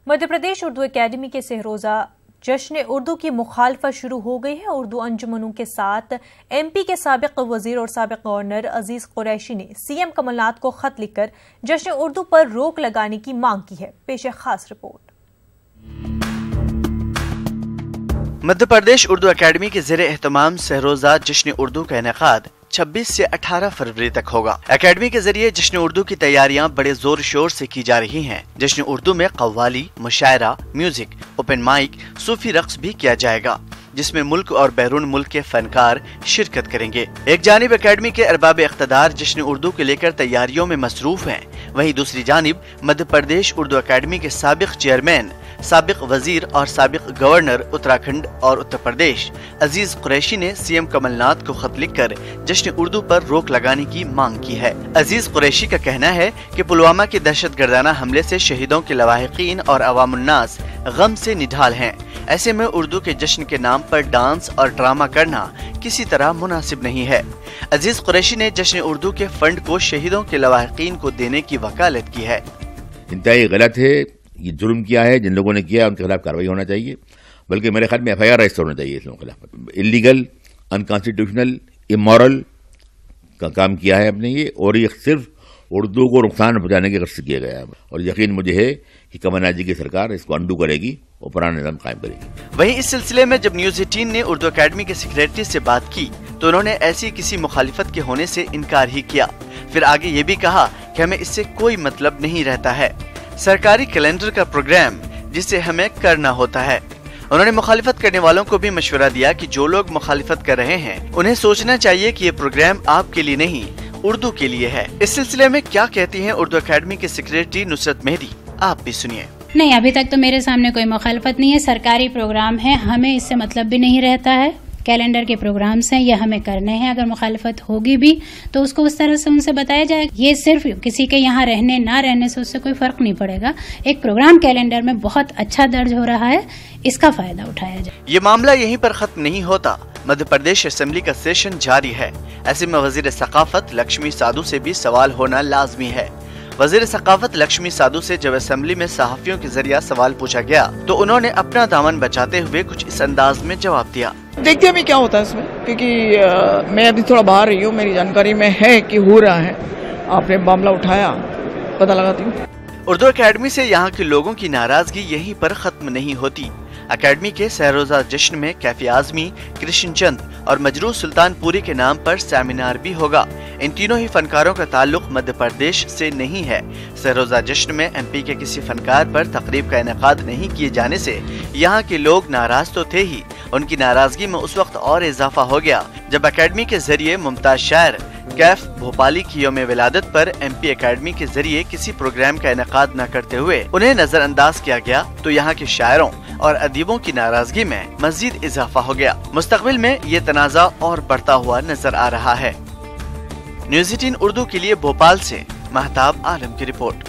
Madhya Pradesh Urdu academy के सहरोजा जश्न-ए-उर्दू की मुखालफत शुरू हो गई है। उर्दू अंजुमनों के साथ MP के साबिक वजीर और साबिक गवर्नर अजीज कुरैशी ने CM कमलनाथ को खत लिखकर जश्न-ए-उर्दू पर रोक लगाने की मांग की है। पेश है खास रिपोर्ट। मध्य प्रदेश उर्दू अकेडमी के ज़ेरे एहतमाम सहरोजा जश्न-ए-उर्दू का इनेकाद 26 से 18 फरवरी तक होगा। अकेडमी के जरिए जश्न-ए-उर्दू की तैयारियां बड़े जोर शोर से की जा रही हैं। जश्न-ए-उर्दू में कव्वाली, मुशायरा, म्यूजिक, ओपन माइक, सूफी रक्स भी किया जाएगा, जिसमें मुल्क और बैरून मुल्क के फनकार शिरकत करेंगे। एक जानिब अकेडमी के अरबाब इख्तदार जश्न-ए-उर्दू को लेकर तैयारियों में मसरूफ हैं, वहीं दूसरी जानिब मध्य प्रदेश उर्दू अकेडमी के साबिक चेयरमैन, साबिक वजीर और साबिक गवर्नर उत्तराखंड और उत्तर प्रदेश अजीज कुरैशी ने CM कमलनाथ को खत लिखकर जश्न-ए-उर्दू पर रोक लगाने की मांग की है। अजीज कुरैशी का कहना है कि पुलवामा के दहशतगर्दाना हमले से शहीदों के लवाहिकीन और अवामुन्नास गम से निढाल हैं। ऐसे में उर्दू के जश्न के नाम पर डांस और ड्रामा करना किसी तरह मुनासिब नहीं है। अजीज कुरैशी ने जश्न-ए-उर्दू के फंड को शहीदों के लवाहिकीन को देने की वकालत की है। इंतहाई गलत है, ये जुर्म किया है, जिन लोगों ने किया उनके खिलाफ कार्रवाई होना चाहिए, बल्कि मेरे ख्याल में FIR रजिस्टर होना चाहिए इस लोगों के खिलाफ। इलीगल, अनकॉन्स्टिट्यूशनल, इमोरल का काम किया है आपने ये, और ये सिर्फ उर्दू को नुकसान पहुंचाने के गरज से किया गया है। और यकीन मुझे है कि कमलनाथ जी की सरकार इसको अंडू करेगी और पुराना निज़ाम कायम करेगी। वहीं इस सिलसिले में जब न्यूज़ 18 ने उर्दू अकेडमी के सेक्रेटरी से बात की तो उन्होंने ऐसी किसी मुखालिफत के होने से इनकार ही किया। फिर आगे ये भी कहा कि हमें इससे कोई मतलब नहीं रहता है, सरकारी कैलेंडर का प्रोग्राम जिसे हमें करना होता है। उन्होंने मुखालिफत करने वालों को भी मशवरा दिया कि जो लोग मुखालिफत कर रहे हैं उन्हें सोचना चाहिए कि ये प्रोग्राम आपके लिए नहीं, उर्दू के लिए है। इस सिलसिले में क्या कहती हैं उर्दू अकेडमी के सेक्रेटरी नुसरत मेहदी, आप भी सुनिए। नहीं, अभी तक तो मेरे सामने कोई मुखालफत नहीं है। सरकारी प्रोग्राम है, हमें इससे मतलब भी नहीं रहता है। कैलेंडर के प्रोग्राम्स हैं, ये हमें करने हैं। अगर मुखालफत होगी भी तो उसको उस तरह से उनसे बताया जाए। ये सिर्फ किसी के यहाँ रहने ना रहने से उससे कोई फर्क नहीं पड़ेगा। एक प्रोग्राम कैलेंडर में बहुत अच्छा दर्ज हो रहा है, इसका फायदा उठाया जाए। ये मामला यहीं पर खत्म नहीं होता। मध्य प्रदेश असेंबली का सेशन जारी है। ऐसे में वजीर सकाफत लक्ष्मी साधु से भी सवाल होना लाजमी है। वजीर सकाफत लक्ष्मी साधु से जब असेंबली में सहाफियों के जरिए सवाल पूछा गया तो उन्होंने अपना दामन बचाते हुए कुछ इस अंदाज में जवाब दिया। देखते हैं अभी क्या होता है इसमें, क्योंकि मैं अभी थोड़ा बाहर रही हूँ, मेरी जानकारी में है कि हो रहा है। आपने मामला उठाया, पता लगाती हूँ। उर्दू अकेडमी से यहाँ के लोगों की नाराजगी यहीं पर खत्म नहीं होती। अकेडमी के सहरोजा जश्न में कैफी आजमी, कृष्ण चंद और मजरू सुल्तानपुरी के नाम पर सेमिनार भी होगा। इन तीनों ही फनकारों का ताल्लुक मध्य प्रदेश से नहीं है। सहरोजा जश्न में MP के किसी फनकार पर तकरीब का इनेकाद नहीं किए जाने से यहाँ के लोग नाराज तो थे ही, उनकी नाराजगी में उस वक्त और इजाफा हो गया जब अकेडमी के जरिए मुमताज शायर कैफ भोपाली की यौम विलादत पर MP अकेडमी के जरिए किसी प्रोग्राम का इनेकाद न करते हुए उन्हें नजरअंदाज किया गया तो यहाँ के शायरों और अदीबों की नाराजगी में मजीद इजाफा हो गया। मुस्तकबिल में ये तनाज़ा और बढ़ता हुआ नजर आ रहा है। न्यूज़ 18 उर्दू के लिए भोपाल से महताब आलम की रिपोर्ट।